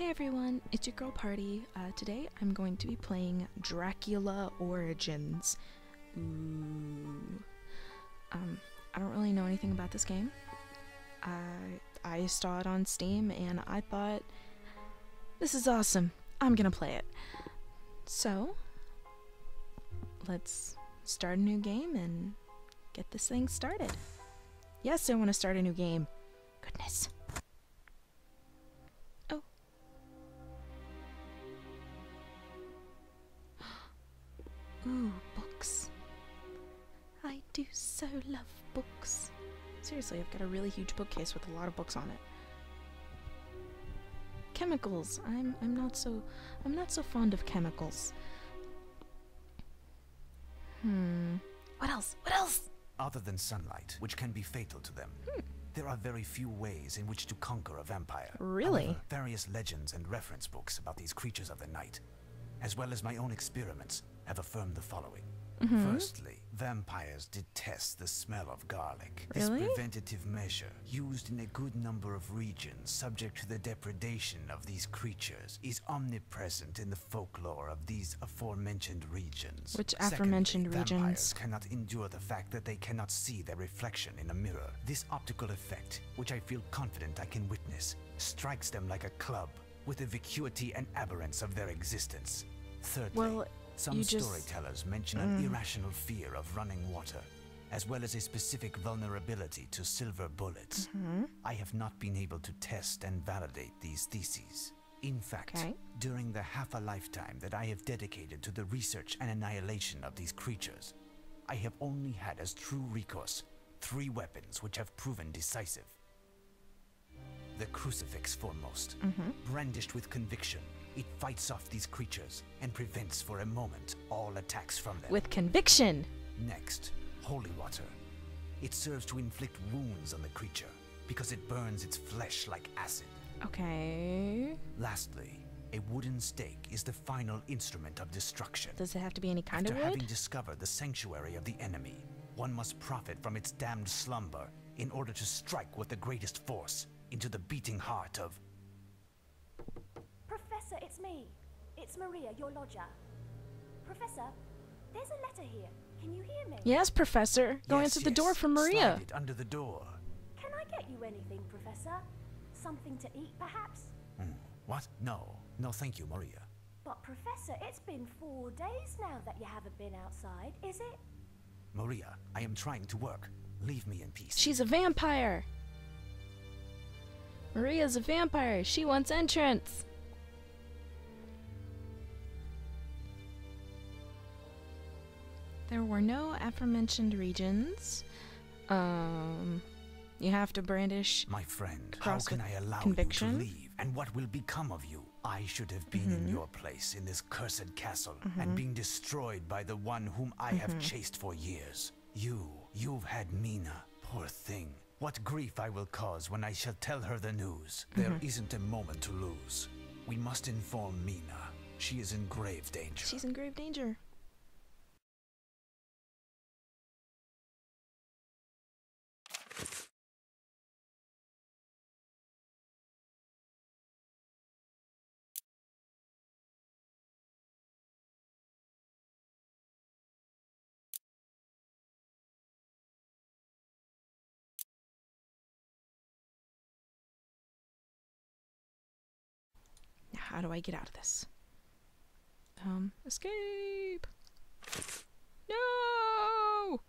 Hey everyone, it's your girl Party. Today I'm going to be playing Dracula Origins. Ooh. I don't really know anything about this game. I saw it on Steam and I thought, this is awesome. I'm gonna play it. So, let's start a new game and get this thing started. Yes, I want to start a new game. Goodness. Oh. Ooh, books. I do so love books. Seriously, I've got a really huge bookcase with a lot of books on it. Chemicals. I'm not so fond of chemicals. What else? What else? Other than sunlight, which can be fatal to them, there are very few ways in which to conquer a vampire. Really? However, various legends and reference books about these creatures of the night, as well as my own experiments, have affirmed the following. Firstly, vampires detest the smell of garlic. Really? This preventative measure, used in a good number of regions subject to the depredation of these creatures, is omnipresent in the folklore of these aforementioned regions. Which aforementioned Secondly, regions? vampires cannot endure the fact that they cannot see their reflection in a mirror. This optical effect, which I feel confident I can witness, strikes them like a club with the vacuity and aberrance of their existence. Thirdly, Well, some storytellers mention an irrational fear of running water, as well as a specific vulnerability to silver bullets. I have not been able to test and validate these theses. In fact, during the half a lifetime that I have dedicated to the research and annihilation of these creatures, I have only had as true recourse 3 weapons which have proven decisive. The crucifix foremost, brandished with conviction. It fights off these creatures and prevents for a moment all attacks from them. With conviction. Next, holy water. It serves to inflict wounds on the creature because it burns its flesh like acid. Okay. Lastly, a wooden stake is the final instrument of destruction. Does it have to be any kind After of wood? having discovered the sanctuary of the enemy, one must profit from its damned slumber in order to strike with the greatest force into the beating heart of... Professor, it's me. It's Maria, your lodger. Professor, there's a letter here. Can you hear me? Yes, Professor. Go answer the door for Maria. Slide it under the door. Can I get you anything, Professor? Something to eat, perhaps? What? No. No, thank you, Maria. But, Professor, it's been 4 days now that you haven't been outside, is it? Maria, I am trying to work. Leave me in peace. She's a vampire. Maria's a vampire. She wants entrance. There were no aforementioned regions. You have to brandish. My friend, how cross can with I allow conviction? you to leave? And what will become of you? I should have been in your place in this cursed castle and been destroyed by the one whom I have chased for years. You've had Mina, poor thing. What grief I will cause when I shall tell her the news. There isn't a moment to lose. We must inform Mina. She is in grave danger. She's in grave danger. Now, how do I get out of this? Escape! No!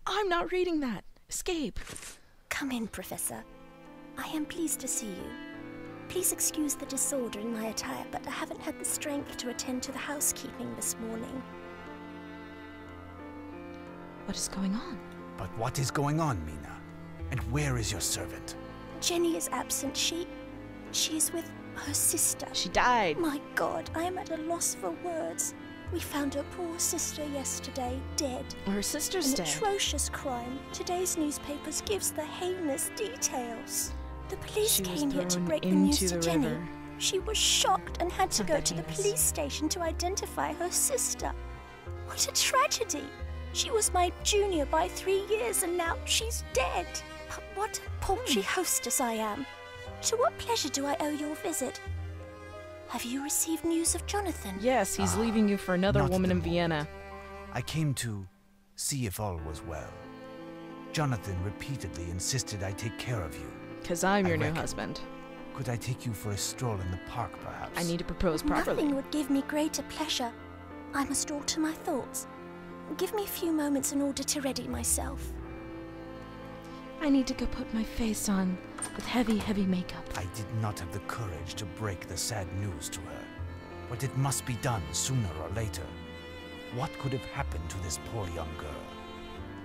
I'm not reading that! Escape! Come in, Professor. I am pleased to see you. Please excuse the disorder in my attire, but I haven't had the strength to attend to the housekeeping this morning. What is going on? But what is going on, Mina? And where is your servant? Jenny is absent. She is with her sister. She died! My God, I am at a loss for words. We found her poor sister yesterday, dead. Her sister's An dead. atrocious crime. Today's newspapers gives the heinous details. The police She was came here to thrown break the news into to the Jenny. river. She was shocked and had to Not go that to the heinous. police station to identify her sister. What a tragedy! She was my junior by 3 years and now she's dead. But what a paltry hostess I am. To what pleasure do I owe your visit? Have you received news of Jonathan? Yes, he's leaving you for another not woman at in the Vienna. moment. I came to see if all was well. Jonathan repeatedly insisted I take care of you. Because I'm I your new reckon. husband. Could I take you for a stroll in the park, perhaps? I need to propose properly. Nothing would give me greater pleasure. I must alter my thoughts. Give me a few moments in order to ready myself. I need to go put my face on with heavy, heavy makeup. I did not have the courage to break the sad news to her, but it must be done sooner or later. What could have happened to this poor young girl?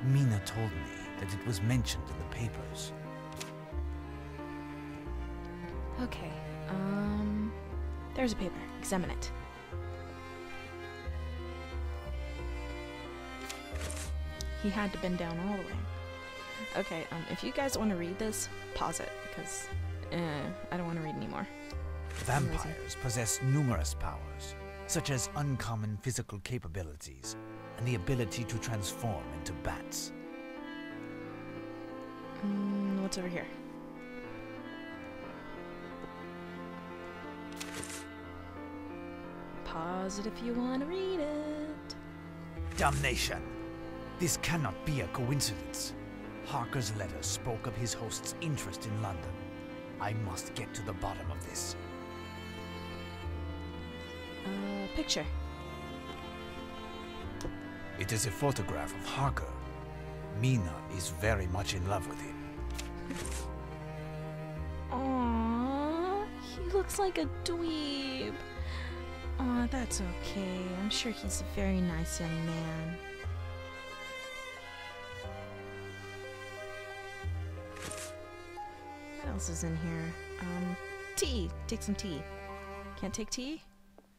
Mina told me that it was mentioned in the papers. Okay, there's a paper. Examine it. He had to bend down all the way. Okay, if you guys want to read this, pause it, because I don't want to read anymore. Vampires possess numerous powers, such as uncommon physical capabilities and the ability to transform into bats. What's over here? Pause it if you want to read it. Damnation! This cannot be a coincidence. Harker's letter spoke of his host's interest in London. I must get to the bottom of this. Picture. It is a photograph of Harker. Mina is very much in love with him. Aww, he looks like a dweeb. Aw, that's okay. I'm sure he's a very nice young man. What else is in here? Tea. Take some tea. Can't take tea?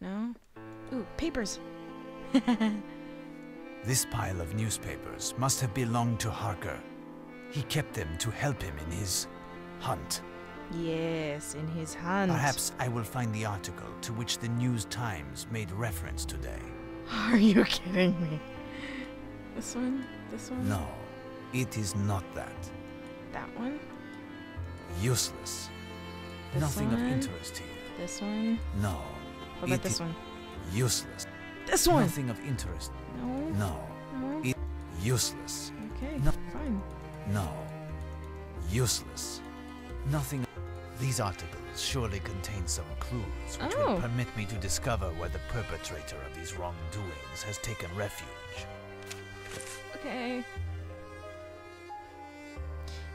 No? Ooh, papers. This pile of newspapers must have belonged to Harker. He kept them to help him in his hunt. Yes, in his hunt. Perhaps I will find the article to which the News Times made reference today. Are you kidding me? This one? This one? No, it is not that. That one? Useless. This Nothing one? of interest here. This one? No. What about it this i- one? Useless. This one! Nothing of interest. No? No. No? It useless. Okay, No. fine. No. Useless. Nothing. These articles surely contain some clues which Oh. will permit me to discover where the perpetrator of these wrongdoings has taken refuge. Okay.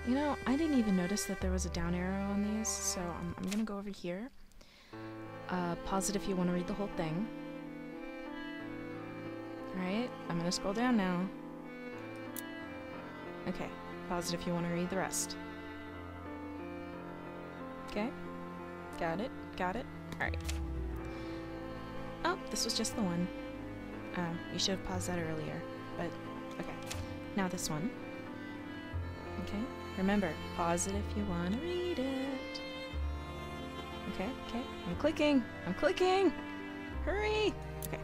You know, I didn't even notice that there was a down arrow on these, so I'm gonna go over here. Pause it if you want to read the whole thing. Alright, I'm gonna scroll down now. Okay, pause it if you want to read the rest. Okay, got it, Alright. Oh, this was just the one. You should have paused that earlier, but okay. Now this one. Okay, remember, pause it if you want to read it. Okay, I'm clicking! Hurry! Okay.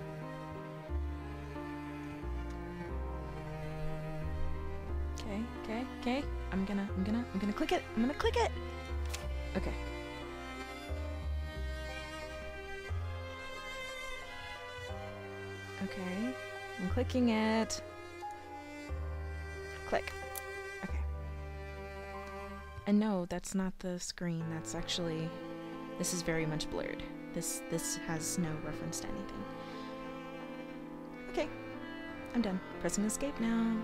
Okay. I'm gonna click it! Okay. Okay, I'm clicking it. Click. Okay. And no, that's not the screen. That's actually... This is very much blurred. This has no reference to anything. Okay. I'm done. Pressing escape now.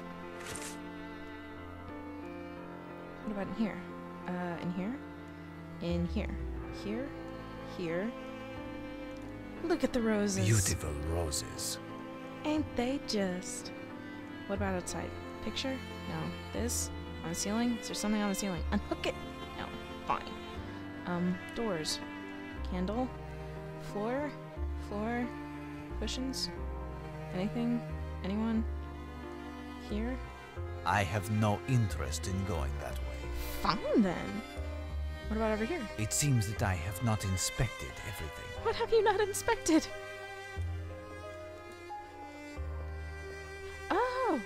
What about in here? In here? In here. Here. Look at the roses. Beautiful roses. Ain't they just? What about outside? Picture? No. This? On the ceiling? Is there something on the ceiling? Unhook it! No. Fine. Doors. Candle? Floor? Cushions? Anything? Anyone? Here? I have no interest in going that way. Fine then. What about over here? It seems that I have not inspected everything. What have you not inspected? Oh!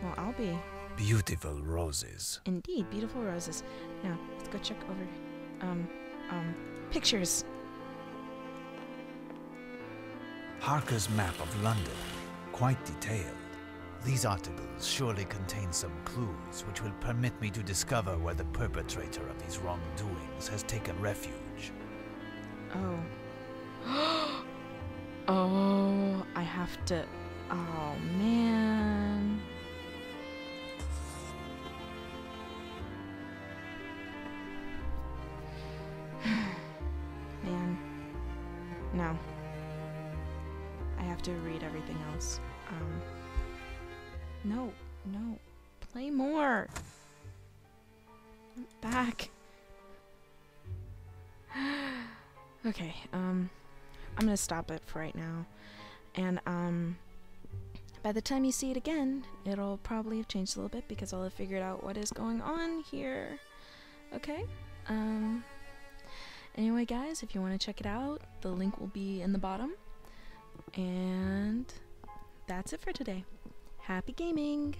Well, I'll be. Beautiful roses. Indeed, beautiful roses. Now, let's go check over. pictures. Harker's map of London. Quite detailed. These articles surely contain some clues which will permit me to discover where the perpetrator of these wrongdoings has taken refuge. Oh. Oh, I have to... Oh, man. Man. No. I have to read everything else. No. Play more. I'm back. Okay, I'm gonna stop it for right now. And, by the time you see it again, it'll probably have changed a little bit because I'll have figured out what is going on here. Okay? Anyway, guys, if you want to check it out, the link will be in the bottom. And that's it for today. Happy gaming!